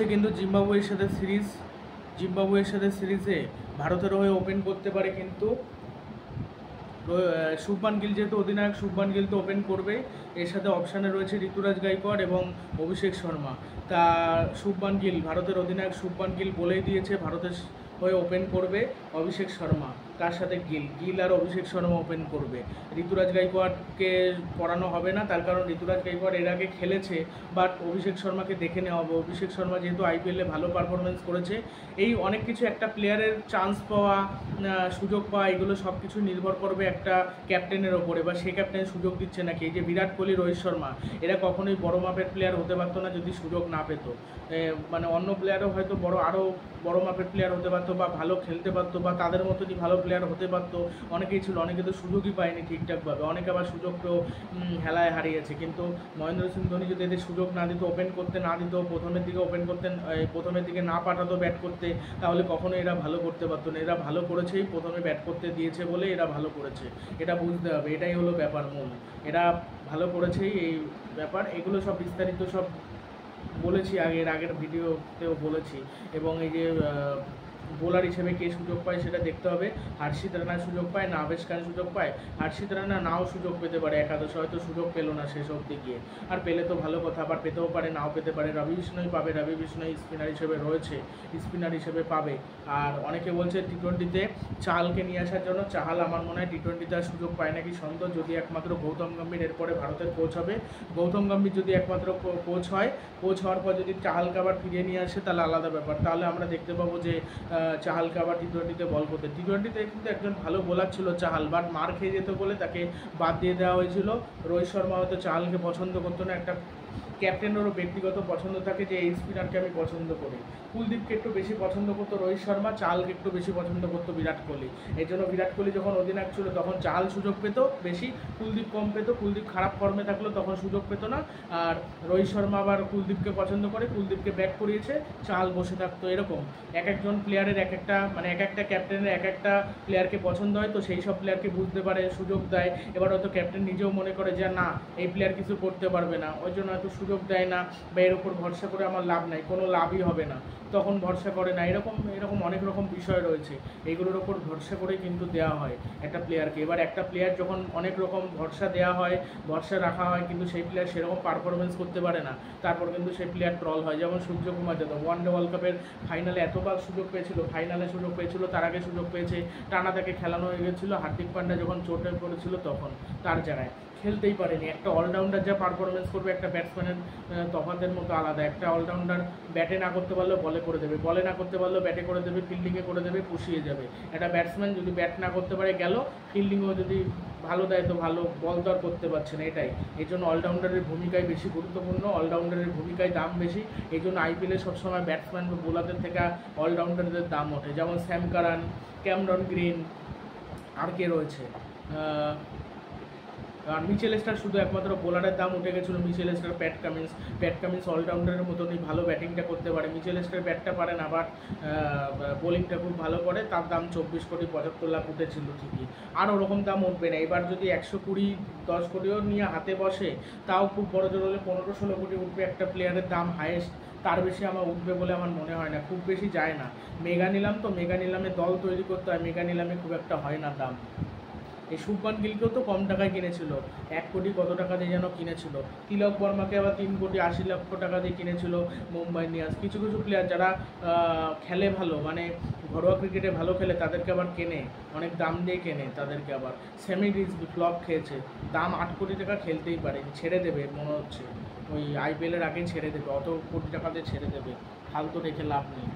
চলছে কিন্তু জিম্বাবুয়ের সাথে সিরিজে ভারতের হয়ে ওপেন করতে পারে কিন্তু শুভমান গিল, যেহেতু অধিনায়ক শুভমান গিল তো ওপেন করবে। এর সাথে অপশানে রয়েছে ঋতুরাজ গাইকোয়াড় এবং অভিষেক শর্মা। তা শুভমান গিল, ভারতের অধিনায়ক শুভমান গিল বলেই দিয়েছে ভারতের হয়ে ওপেন করবে অভিষেক শর্মা, তার সাথে গিল আর অভিষেক শর্মা ওপেন করবে। ঋতুরাজ গাইকোয়াড়কে পড়ানো হবে না, তার কারণ ঋতুরাজ গাইকোয়াড় এর আগে খেলেছে, বাট অভিষেক শর্মাকে দেখে নেওয়া হবে। অভিষেক শর্মা যেহেতু আইপিএলে ভালো পারফরমেন্স করেছে, এই অনেক কিছু একটা প্লেয়ারের চান্স পাওয়া, সুযোগ পাওয়া, এগুলো সব কিছু নির্ভর করবে একটা ক্যাপ্টেনের ওপরে, বা সেই ক্যাপ্টেন সুযোগ দিচ্ছে নাকি। এই যে বিরাট কোহলি, রোহিত শর্মা, এরা কখনোই বড় মাপের প্লেয়ার হতে পারতো না যদি সুযোগ না পেত। মানে অন্য প্লেয়ারও হয়তো আরও বড় মাপের প্লেয়ার হতে পারতো, বা ভালো খেলতে পারতো, বা তাদের মতনই ভালো প্লেয়ার হতে পারতো। অনেকেই ছিল, অনেকে তো সুযোগই পায়নি ঠিকঠাকভাবে, অনেকে আবার সুযোগ পেয়েও হেলায় হারিয়েছে। কিন্তু মহেন্দ্র সিং ধোনি যদি এদের সুযোগ না দিত, ওপেন করতে না দিত, প্রথমের দিকে না পাঠাতো ব্যাট করতে, তাহলে কখনো এরা ভালো করতে পারতো না। এরা ভালো করেছেই, প্রথমে ব্যাট করতে দিয়েছে বলে এরা ভালো করেছে, এটা বুঝতে হবে। এটাই হলো ব্যাপার মূল, এরা ভালো করেছেই এই ব্যাপার। এগুলো সব বিস্তারিত সব বলেছি আগের ভিডিওতেও বলেছি। এবং এই যে বোলার হিসেবে কে সুযোগ পায় সেটা দেখতে হবে। হর্ষিত রানা সুযোগ পায় না, আবেশ খান সুযোগ পায়। হর্ষিত রানা নাও সুযোগ পেতে পারে, একাদশে হয়তো সুযোগ পেলো না শেষ অবধি গিয়ে, আর পেলে তো ভালো কথা, আবার পেতেও পারে নাও পেতে পারে। রবি বিষ্ণই পাবে, রবি বিষ্ণই স্পিনার হিসেবে রয়েছে, স্পিনার হিসেবে পাবে। আর অনেকে বলছে টি-20তে চাহালকে নিয়ে আসার জন্য, চাহাল আমার মনে হয় টি-20তে আর সুযোগ পায় নাকি সন্দেহ। যদি একমাত্র গৌতম গম্ভীর এরপরে ভারতের কোচ হবে, গৌতম গম্ভীর যদি একমাত্র কোচ হওয়ার পর যদি চাহালকে আবার ফিরিয়ে নিয়ে আসে তাহলে আলাদা ব্যাপার। তাহলে আমরা দেখতে পাবো যে চাহালকে আবার টি-20তে বল করতে। টি-20তে কিন্তু একজন ভালো বোলার ছিল চাহাল, বাট মার খেয়ে যেত বলে তাকে বাদ দিয়ে দেওয়া হয়েছিল। রোহিত শর্মা হয়তো চাহালকে পছন্দ করতো না, একটা ক্যাপ্টেনেরও ব্যক্তিগত পছন্দ থাকে যে এই স্পিনারকে আমি পছন্দ করি। কুলদীপকে একটু বেশি পছন্দ করতো রোহিত শর্মা, চাহালকে একটু বেশি পছন্দ করতো বিরাট কোহলি। এই জন্য বিরাট কোহলি যখন অধিনায়ক ছিল তখন চাহাল সুযোগ পেত বেশি, কুলদীপ কম পেত। কুলদীপ খারাপ ফর্মে থাকলো তখন সুযোগ পেত না। আর রোহিত শর্মা আবার কুলদীপকে পছন্দ করে, কুলদীপকে ব্যাট করিয়েছে, চাহাল বসে থাকতো। এরকম এক একজন প্লেয়ারের এক একটা ক্যাপ্টেনের এক একটা প্লেয়ারকে পছন্দ হয়, তো সেই সব প্লেয়ারকে বুঝতে পারে, সুযোগ দেয়। এবার হয়তো ক্যাপ্টেন নিজেও মনে করে যে না, এই প্লেয়ার কিছু করতে পারবে না, ওই জন্য হয়তো সুযোগ দেয় না, বা এর উপর ভরসা করে আমার লাভ নাই, কোনো লাভই হবে না, তখন ভরসা করে না। এরকম অনেক রকম বিষয় রয়েছে, এইগুলোর ওপর ভরসা করে কিন্তু দেওয়া হয় একটা প্লেয়ারকে। এবার একটা প্লেয়ার যখন অনেক রকম ভরসা দেওয়া হয়, ভরসা রাখা হয়, কিন্তু সেই প্লেয়ার সেরকম পারফরমেন্স করতে পারে না, তারপর কিন্তু সেই প্লেয়ার ট্রল হয়। যেমন সূর্যকুমার যাদব ওয়ানডে ওয়ার্ল্ড কাপের ফাইনালে এতবার সুযোগ পেয়েছিল, তার আগে সুযোগ পেয়েছে, টানা তাকে খেলানো হয়ে গেছিলো। হার্দিক পান্ডা যখন চোটে পড়েছিল তখন তার জায়গায় খেলতেই পারেনি। একটা অলরাউন্ডার যা পারফরমেন্স করবে, একটা ব্যাটসম্যানের তফাতের মতো আলাদা। একটা অলরাউন্ডার ব্যাটে না করতে পারলেও বলে করে দেবে, বলে না করতে পারলেও ব্যাটে করে দেবে, ফিল্ডিংয়ে করে দেবে, পুষিয়ে যাবে। একটা ব্যাটসম্যান যদি ব্যাট না করতে পারে গেল, ফিল্ডিংও যদি ভালো দেয় তো ভালো, বল তো আর করতে পারছে না। এটাই, এই জন্য অলরাউন্ডারের ভূমিকাই বেশি গুরুত্বপূর্ণ, অলরাউন্ডারের ভূমিকায় দাম বেশি। এই জন্য আইপিএলে সবসময় ব্যাটসম্যান বা বোলারদের থেকে অলরাউন্ডারদের দাম ওঠে। যেমন স্যাম কারান, ক্যামেরন গ্রিন, আর কে রয়েছে, আর মিচেল স্টার শুধু একমাত্র বোলারের দাম উঠে গেছিলো। মিচেল স্টার, প্যাট কামিন্স অলরাউন্ডারের মতনই ভালো ব্যাটিংটা করতে পারে। মিচেল স্টার ব্যাটটা পারে না, বাট বোলিংটা খুব ভালো করে। তার দাম 24 কোটি 75 লাখ উঠেছিল ঠিকই, আর ওরকম দাম উঠবে না। এবার যদি 120, 10 কোটিও নিয়ে হাতে বসে, তাও খুব বড় জোর হলে 15-16 কোটি উঠবে একটা প্লেয়ারের দাম হাইয়েস্ট। তার বেশি আমার উঠবে বলে আমার মনে হয় না, খুব বেশি যায় না। মেগা নিলামে দল তৈরি করতে হয়, মেগা নিলামে খুব একটা হয় না দাম। এই শুভমান গিলকেও তো কম টাকায় কিনেছিল, 1 কোটি কত টাকা দিয়ে যেন কিনেছিল। তিলক বর্মাকে আবার 3 কোটি 80 লক্ষ টাকা দিয়ে কিনেছিল মুম্বাই ইন্ডিয়ান্স। কিছু প্লেয়ার যারা খেলে ভালো, মানে ঘরোয়া ক্রিকেটে ভালো খেলে, তাদেরকে আবার কেনে, অনেক দাম দিয়ে কেনে তাদেরকে আবার। সেমি রিজভি ফ্লপ খেয়েছে, দাম 8 কোটি টাকা, খেলতেই পারে, ছেড়ে দেবে মনে হচ্ছে, ওই আইপিএলের আগেই ছেড়ে দেবে, অত কোটি টাকা দিয়ে ছেড়ে দেবে, ফালতু রেখে লাভ নেই।